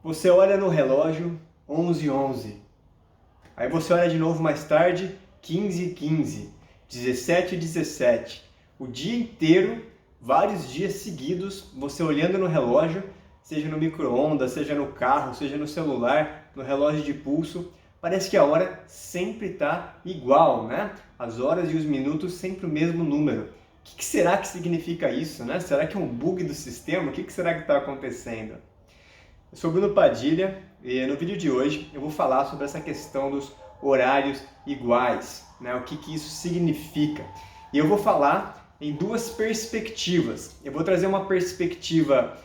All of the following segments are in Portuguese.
Você olha no relógio, 11h11. Aí você olha de novo mais tarde, 15h15, 17h17. O dia inteiro, vários dias seguidos, você olhando no relógio, seja no micro-ondas, seja no carro, seja no celular, no relógio de pulso, parece que a hora sempre está igual, né? As horas e os minutos sempre o mesmo número. O que será que significa isso, né? Será que é um bug do sistema? O que será que está acontecendo? Eu sou Bruno Padilha e no vídeo de hoje eu vou falar sobre essa questão dos horários iguais, né? O que isso significa. E eu vou falar em duas perspectivas. Eu vou trazer uma perspectiva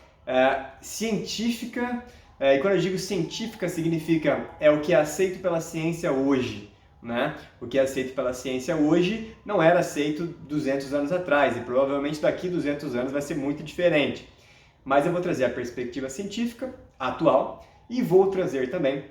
científica, e quando eu digo científica significa o que é aceito pela ciência hoje. Né? O que é aceito pela ciência hoje não era aceito 200 anos atrás e provavelmente daqui 200 anos vai ser muito diferente. Mas eu vou trazer a perspectiva científica atual e vou trazer também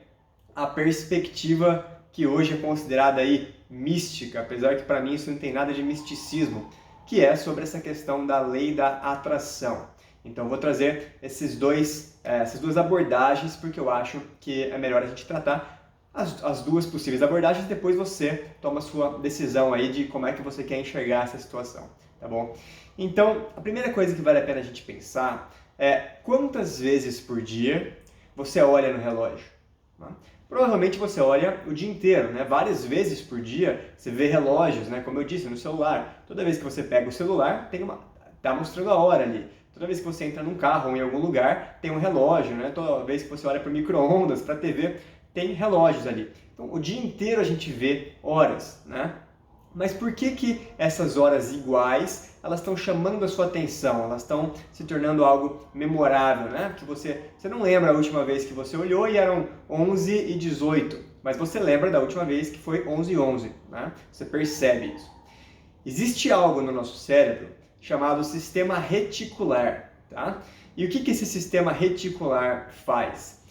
a perspectiva que hoje é considerada aí mística, apesar que para mim isso não tem nada de misticismo, que é sobre essa questão da lei da atração. Então eu vou trazer essas duas abordagens porque eu acho que é melhor a gente tratar as duas possíveis abordagens, depois você toma a sua decisão aí de como é que você quer enxergar essa situação, tá bom? Então, a primeira coisa que vale a pena a gente pensar é quantas vezes por dia você olha no relógio. Né? Provavelmente você olha o dia inteiro, né? Várias vezes por dia você vê relógios, né? Como eu disse, no celular. Toda vez que você pega o celular, tá mostrando a hora ali. Toda vez que você entra num carro ou em algum lugar, tem um relógio, né? Toda vez que você olha para o micro-ondas, para a TV, tem relógios ali. Então, o dia inteiro a gente vê horas, né? Mas por que essas horas iguais, elas estão chamando a sua atenção? Elas estão se tornando algo memorável, né? Porque você não lembra a última vez que você olhou e eram 11h18, mas você lembra da última vez que foi 11h11, né? Você percebe isso. Existe algo no nosso cérebro chamado sistema reticular, tá? E o que esse sistema reticular faz?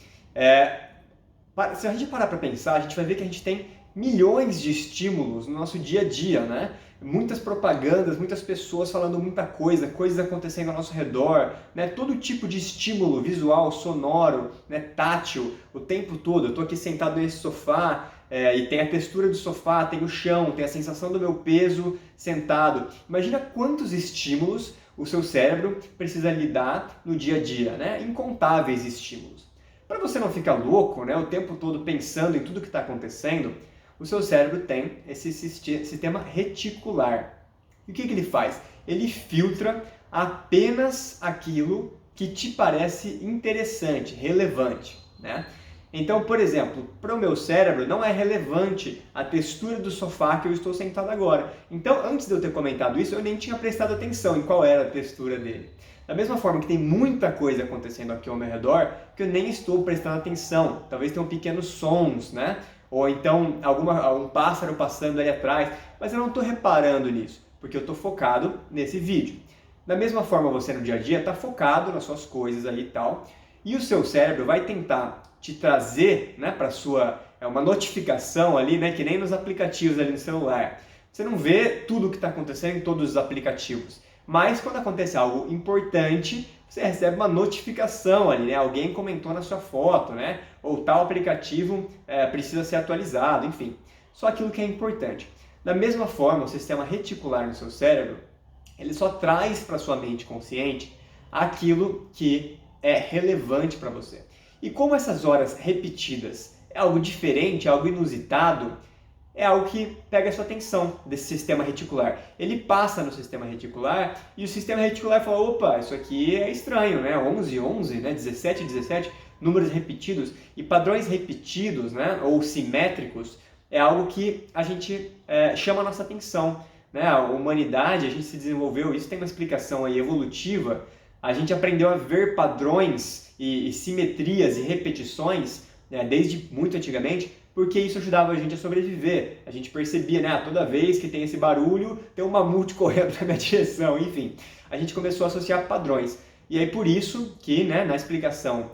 Se a gente parar para pensar, a gente vai ver que a gente tem milhões de estímulos no nosso dia a dia, né? Muitas propagandas, muitas pessoas falando muita coisa, coisas acontecendo ao nosso redor, né? Todo tipo de estímulo visual, sonoro, né? Tátil, o tempo todo. Eu estou aqui sentado nesse sofá e tem a textura do sofá, tem o chão, tem a sensação do meu peso sentado. Imagina quantos estímulos o seu cérebro precisa lidar no dia a dia, né? Incontáveis estímulos. Para você não ficar louco, né, o tempo todo pensando em tudo que está acontecendo, o seu cérebro tem esse sistema reticular. E o que ele faz? Ele filtra apenas aquilo que te parece interessante, relevante, né? Então, por exemplo, para o meu cérebro não é relevante a textura do sofá que eu estou sentado agora. Então, antes de eu ter comentado isso, eu nem tinha prestado atenção em qual era a textura dele. Da mesma forma que tem muita coisa acontecendo aqui ao meu redor que eu nem estou prestando atenção. Talvez tenham pequenos sons, né? Ou então um pássaro passando ali atrás, mas eu não estou reparando nisso, porque eu estou focado nesse vídeo. Da mesma forma, você no dia a dia está focado nas suas coisas ali e tal, e o seu cérebro vai tentar te trazer, né, para sua uma notificação ali, né, que nem nos aplicativos ali no celular. Você não vê tudo o que está acontecendo em todos os aplicativos, mas quando acontece algo importante, você recebe uma notificação ali, né? Alguém comentou na sua foto, né? Ou tal aplicativo precisa ser atualizado, enfim. Só aquilo que é importante. Da mesma forma, o sistema reticular no seu cérebro, ele só traz para sua mente consciente aquilo que é relevante para você. E como essas horas repetidas é algo diferente, é algo inusitado, é algo que pega a sua atenção desse sistema reticular. Ele passa no sistema reticular e o sistema reticular fala, opa, isso aqui é estranho, né? 11, né? 17, números repetidos e padrões repetidos, né? Ou simétricos, é algo que a gente chama a nossa atenção. Né? A humanidade, a gente se desenvolveu, isso tem uma explicação aí evolutiva, a gente aprendeu a ver padrões e simetrias e repetições desde muito antigamente, porque isso ajudava a gente a sobreviver. A gente percebia, né, toda vez que tem esse barulho, tem um mamute correndo na minha direção, enfim. A gente começou a associar padrões. E aí por isso que, né, na explicação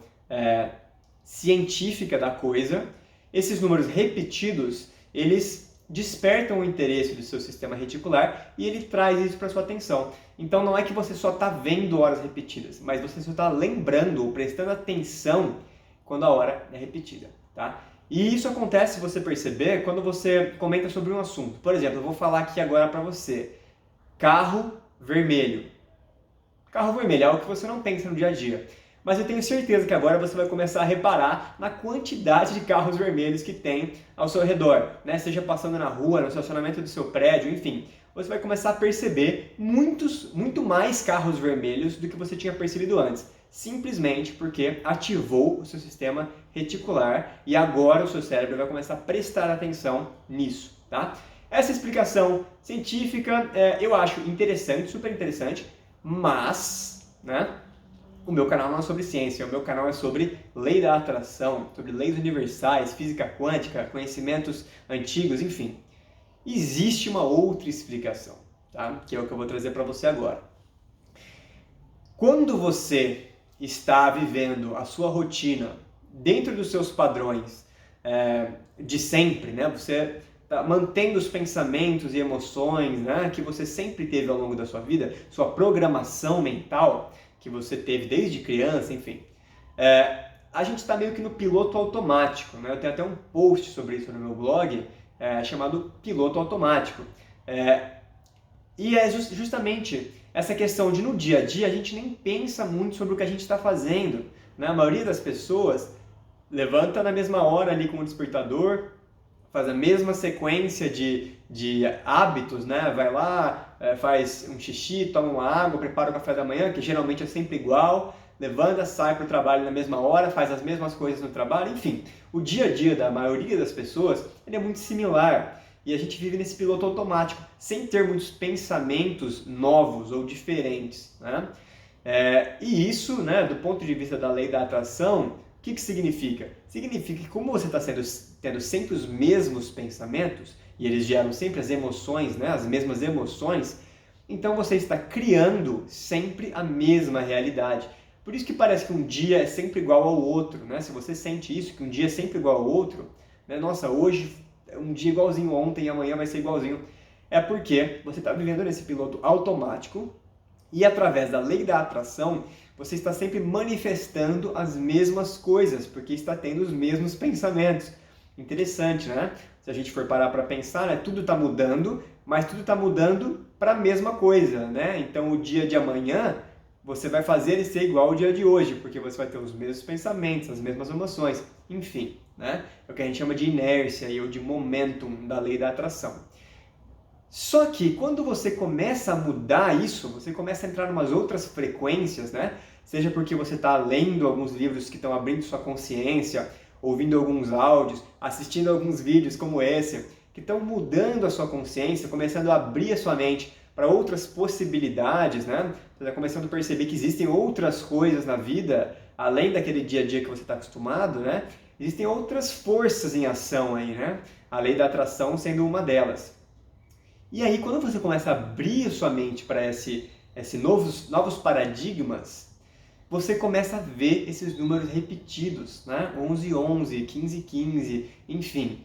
científica da coisa, esses números repetidos, eles despertam o interesse do seu sistema reticular e ele traz isso para sua atenção. Então não é que você só está vendo horas repetidas, mas você só está lembrando ou prestando atenção quando a hora é repetida, tá? E isso acontece, se você perceber, quando você comenta sobre um assunto. Por exemplo, eu vou falar aqui agora para você, carro vermelho. Carro vermelho é algo que você não pensa no dia a dia. Mas eu tenho certeza que agora você vai começar a reparar na quantidade de carros vermelhos que tem ao seu redor, né? Seja passando na rua, no estacionamento do seu prédio, enfim. Você vai começar a perceber muito mais carros vermelhos do que você tinha percebido antes. Simplesmente porque ativou o seu sistema reticular e agora o seu cérebro vai começar a prestar atenção nisso, tá? Essa explicação científica eu acho interessante, super interessante, mas, né? O meu canal não é sobre ciência, o meu canal é sobre lei da atração, sobre leis universais, física quântica, conhecimentos antigos, enfim. Existe uma outra explicação, tá? Que é o que eu vou trazer para você agora. Quando você está vivendo a sua rotina dentro dos seus padrões de sempre, né? Você está mantendo os pensamentos e emoções, né? Que você sempre teve ao longo da sua vida, sua programação mental que você teve desde criança, enfim. A gente está meio que no piloto automático, né? Eu tenho até um post sobre isso no meu blog, chamado piloto automático. E é justamente essa questão de no dia a dia a gente nem pensa muito sobre o que a gente está fazendo, né? A maioria das pessoas levanta na mesma hora ali com o despertador, faz a mesma sequência de hábitos, né? Vai lá, faz um xixi, toma uma água, prepara o café da manhã, que geralmente é sempre igual, levanta, sai para o trabalho na mesma hora, faz as mesmas coisas no trabalho, enfim. O dia a dia da maioria das pessoas ele é muito similar e a gente vive nesse piloto automático, sem ter muitos pensamentos novos ou diferentes, né? E isso, né, do ponto de vista da lei da atração, o que significa? Significa que como você está tendo sempre os mesmos pensamentos, e eles geram sempre as emoções, né, as mesmas emoções, então você está criando sempre a mesma realidade. Por isso que parece que um dia é sempre igual ao outro, né? Se você sente isso, que um dia é sempre igual ao outro, né? Nossa, hoje é um dia igualzinho ontem e amanhã vai ser igualzinho. É porque você está vivendo nesse piloto automático e através da lei da atração, você está sempre manifestando as mesmas coisas, porque está tendo os mesmos pensamentos. Interessante, né? Se a gente for parar para pensar, né? Tudo está mudando, mas tudo está mudando para a mesma coisa, né? Então o dia de amanhã você vai fazer ele ser igual ao dia de hoje, porque você vai ter os mesmos pensamentos, as mesmas emoções, enfim, né? É o que a gente chama de inércia ou de momentum da lei da atração. Só que quando você começa a mudar isso, você começa a entrar em umas outras frequências, né? Seja porque você está lendo alguns livros que estão abrindo sua consciência, ouvindo alguns áudios, assistindo alguns vídeos como esse, que estão mudando a sua consciência, começando a abrir a sua mente para outras possibilidades, né? Você está começando a perceber que existem outras coisas na vida, além daquele dia a dia que você está acostumado, né? Existem outras forças em ação aí, né? A lei da atração sendo uma delas. E aí, quando você começa a abrir sua mente para esses novos paradigmas, você começa a ver esses números repetidos, né? 11, 11, 15, 15, enfim.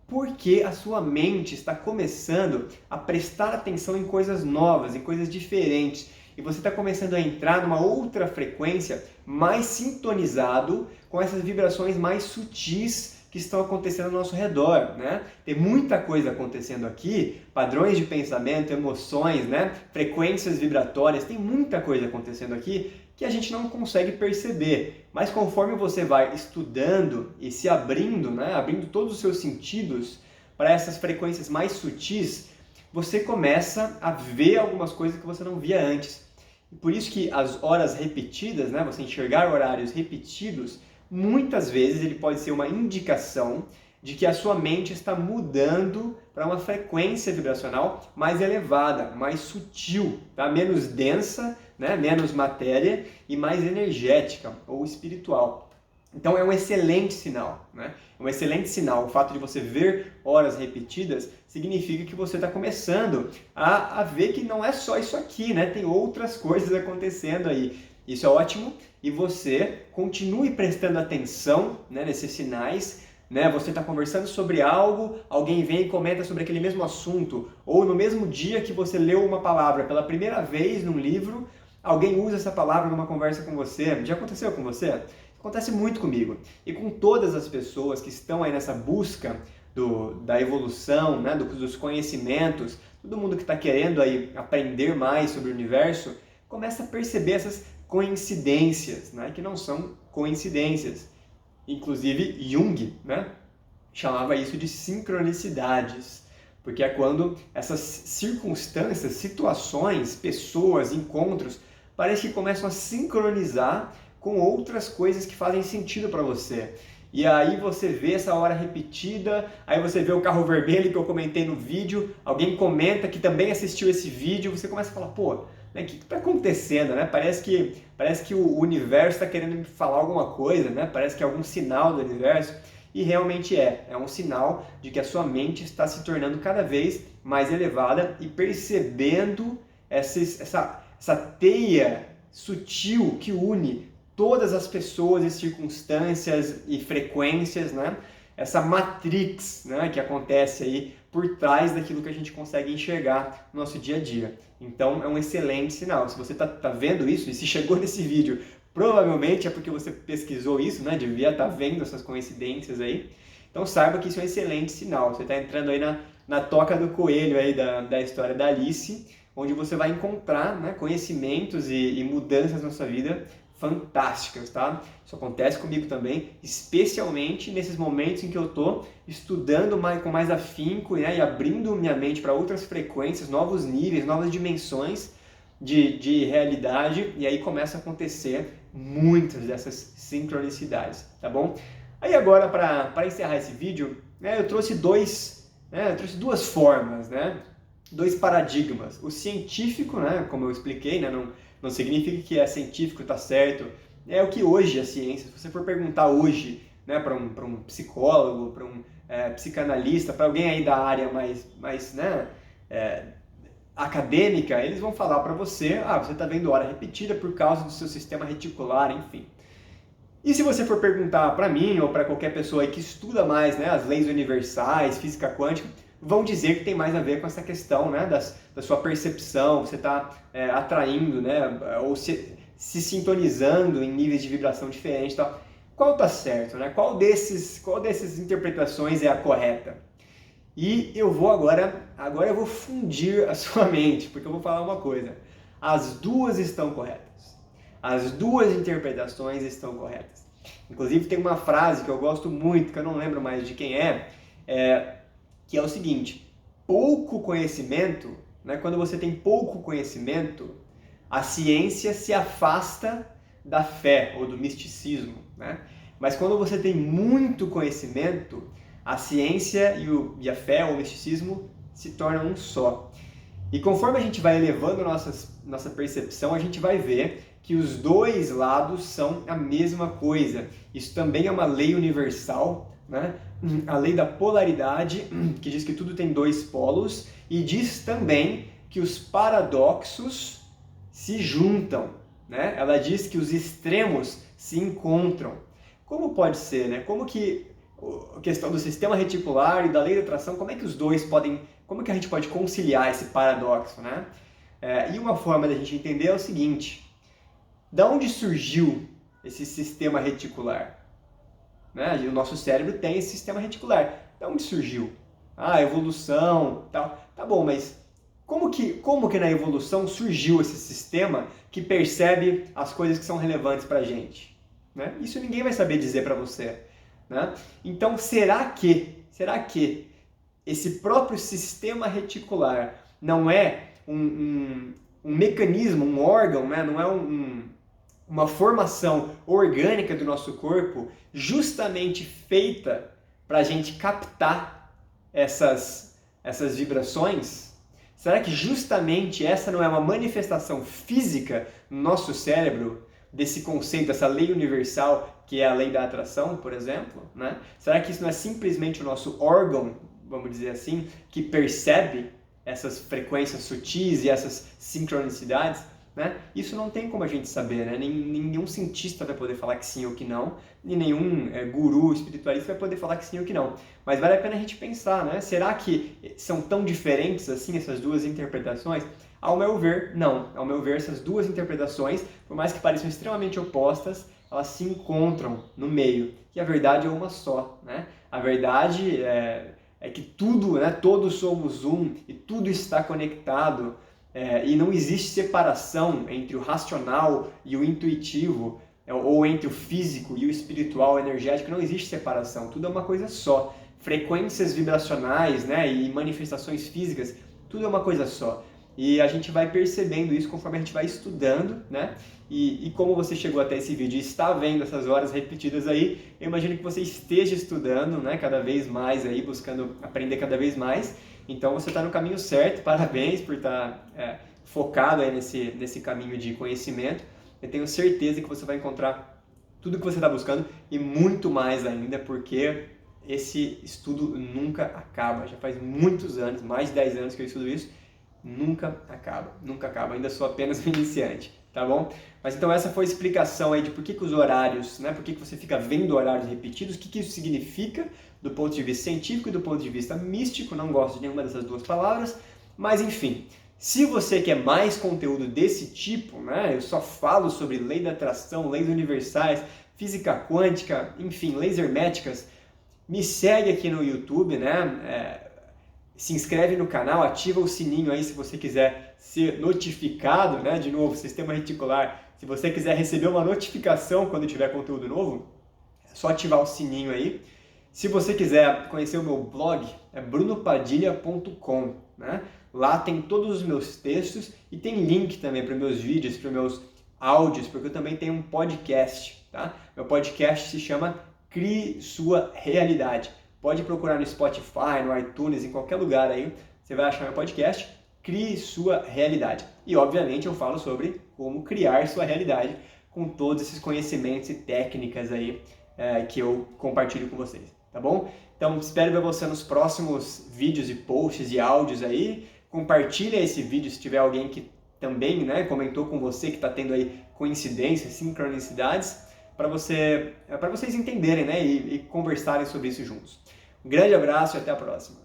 Porque a sua mente está começando a prestar atenção em coisas novas, em coisas diferentes. E você está começando a entrar numa outra frequência mais sintonizado com essas vibrações mais sutis que estão acontecendo ao nosso redor, né? Tem muita coisa acontecendo aqui, padrões de pensamento, emoções, né? Frequências vibratórias, tem muita coisa acontecendo aqui que a gente não consegue perceber. Mas conforme você vai estudando e se abrindo, né? Abrindo todos os seus sentidos para essas frequências mais sutis, você começa a ver algumas coisas que você não via antes. E por isso que as horas repetidas, né? Você enxergar horários repetidos, muitas vezes ele pode ser uma indicação de que a sua mente está mudando para uma frequência vibracional mais elevada, mais sutil, tá? Menos densa, né? Menos matéria e mais energética ou espiritual. Então é um excelente sinal, né? É um excelente sinal. O fato de você ver horas repetidas significa que você está começando a ver que não é só isso aqui, né? Tem outras coisas acontecendo aí. Isso é ótimo e você continue prestando atenção, né, nesses sinais, né? Você está conversando sobre algo, alguém vem e comenta sobre aquele mesmo assunto, ou no mesmo dia que você leu uma palavra pela primeira vez num livro, alguém usa essa palavra numa conversa com você. Já aconteceu com você? Acontece muito comigo e com todas as pessoas que estão aí nessa busca da evolução, né, dos conhecimentos, todo mundo que está querendo aí aprender mais sobre o universo, começa a perceber essas coincidências, né, que não são coincidências. Inclusive Jung, né, chamava isso de sincronicidades, porque é quando essas circunstâncias, situações, pessoas, encontros, parece que começam a sincronizar com outras coisas que fazem sentido para você. E aí você vê essa hora repetida, aí você vê o carro vermelho que eu comentei no vídeo, alguém comenta que também assistiu esse vídeo, você começa a falar, pô, né, o que está acontecendo, né? Parece que o universo está querendo me falar alguma coisa, né? Parece que é algum sinal do universo. E realmente é um sinal de que a sua mente está se tornando cada vez mais elevada e percebendo essa teia sutil que une todas as pessoas e circunstâncias e frequências, né? Essa matrix, né, que acontece aí por trás daquilo que a gente consegue enxergar no nosso dia a dia. Então é um excelente sinal. Se você tá vendo isso e se chegou nesse vídeo, provavelmente é porque você pesquisou isso, né? Devia estar vendo essas coincidências aí. Então saiba que isso é um excelente sinal. Você está entrando aí na toca do coelho aí da história da Alice, onde você vai encontrar, né, conhecimentos e mudanças na sua vida fantásticas, tá? Isso acontece comigo também, especialmente nesses momentos em que eu estou estudando com mais afinco, né, e abrindo minha mente para outras frequências, novos níveis, novas dimensões de realidade, e aí começa a acontecer muitas dessas sincronicidades, tá bom? Aí agora, para encerrar esse vídeo, né, eu trouxe duas formas, né? Dois paradigmas. O científico, né, como eu expliquei, né, não significa que é científico, está certo. É o que hoje a ciência, se você for perguntar hoje, né, para um psicólogo, para um psicanalista, para alguém aí da área mais né, acadêmica, eles vão falar para você, você está vendo hora repetida por causa do seu sistema reticular, enfim. E se você for perguntar para mim ou para qualquer pessoa aí que estuda mais, né, as leis universais, física quântica, vão dizer que tem mais a ver com essa questão, né, da sua percepção, você está atraindo, né, ou se sintonizando em níveis de vibração diferentes, tal. Qual está certo, né? Qual dessas interpretações é a correta? E eu vou agora eu vou fundir a sua mente, porque eu vou falar uma coisa. As duas estão corretas. As duas interpretações estão corretas. Inclusive tem uma frase que eu gosto muito, que eu não lembro mais de quem que é o seguinte: pouco conhecimento, né, quando você tem pouco conhecimento, a ciência se afasta da fé ou do misticismo, né? Mas quando você tem muito conhecimento, a ciência e a fé ou o misticismo se tornam um só. E conforme a gente vai elevando nossa percepção, a gente vai ver que os dois lados são a mesma coisa. Isso também é uma lei universal, né? A lei da polaridade, que diz que tudo tem dois polos, e diz também que os paradoxos se juntam, né? Ela diz que os extremos se encontram. Como pode ser, né? Como que a questão do sistema reticular e da lei da atração, como é que os dois como que a gente pode conciliar esse paradoxo, né? E uma forma da gente entender é o seguinte: da onde surgiu esse sistema reticular? Né? O nosso cérebro tem esse sistema reticular. Da onde surgiu? Evolução, tal. Tá bom, mas como que na evolução surgiu esse sistema que percebe as coisas que são relevantes para a gente? Né? Isso ninguém vai saber dizer para você. Né? Então, será que esse próprio sistema reticular não é um mecanismo, um órgão, né? Não é uma formação orgânica do nosso corpo justamente feita para a gente captar essas vibrações? Será que justamente essa não é uma manifestação física no nosso cérebro desse conceito, dessa lei universal que é a lei da atração, por exemplo? Né? Será que isso não é simplesmente o nosso órgão, vamos dizer assim, que percebe essas frequências sutis e essas sincronicidades? Né? Isso não tem como a gente saber, né? Nenhum cientista vai poder falar que sim ou que não, e nenhum guru espiritualista vai poder falar que sim ou que não. Mas vale a pena a gente pensar, né? Será que são tão diferentes assim essas duas interpretações? Ao meu ver, não. Ao meu ver, essas duas interpretações, por mais que pareçam extremamente opostas, elas se encontram no meio, e a verdade é uma só, né? A verdade é que tudo, né, todos somos um e tudo está conectado, e não existe separação entre o racional e o intuitivo, ou entre o físico e o espiritual, o energético, não existe separação, tudo é uma coisa só. Frequências vibracionais, né, e manifestações físicas, tudo é uma coisa só. E a gente vai percebendo isso conforme a gente vai estudando, né? E como você chegou até esse vídeo e está vendo essas horas repetidas aí, eu imagino que você esteja estudando, né, cada vez mais aí, buscando aprender cada vez mais. Então você está no caminho certo, parabéns por estar focado aí nesse caminho de conhecimento. Eu tenho certeza que você vai encontrar tudo que você está buscando e muito mais ainda, porque esse estudo nunca acaba. Já faz muitos anos, mais de 10 anos que eu estudo isso, nunca acaba, nunca acaba. Ainda sou apenas um iniciante, tá bom? Mas então essa foi a explicação aí de por que os horários, né? Por que você fica vendo horários repetidos, o que isso significa do ponto de vista científico e do ponto de vista místico. Não gosto de nenhuma dessas duas palavras, mas enfim. Se você quer mais conteúdo desse tipo, né? Eu só falo sobre lei da atração, leis universais, física quântica, enfim, leis herméticas. Me segue aqui no YouTube, né? Se inscreve no canal, ativa o sininho aí se você quiser ser notificado, né? De novo, sistema reticular. Se você quiser receber uma notificação quando tiver conteúdo novo, é só ativar o sininho aí. Se você quiser conhecer o meu blog, é brunopadilha.com, né? Lá tem todos os meus textos e tem link também para meus vídeos, para meus áudios, porque eu também tenho um podcast, tá? Meu podcast se chama Crie Sua Realidade. Pode procurar no Spotify, no iTunes, em qualquer lugar aí, você vai achar meu podcast, Crie Sua Realidade. E obviamente eu falo sobre como criar sua realidade com todos esses conhecimentos e técnicas aí que eu compartilho com vocês, tá bom? Então espero ver você nos próximos vídeos e posts e áudios aí. Compartilha esse vídeo se tiver alguém que também, né, comentou com você que está tendo aí coincidências, sincronicidades, para vocês entenderem, né, e conversarem sobre isso juntos. Um grande abraço e até a próxima.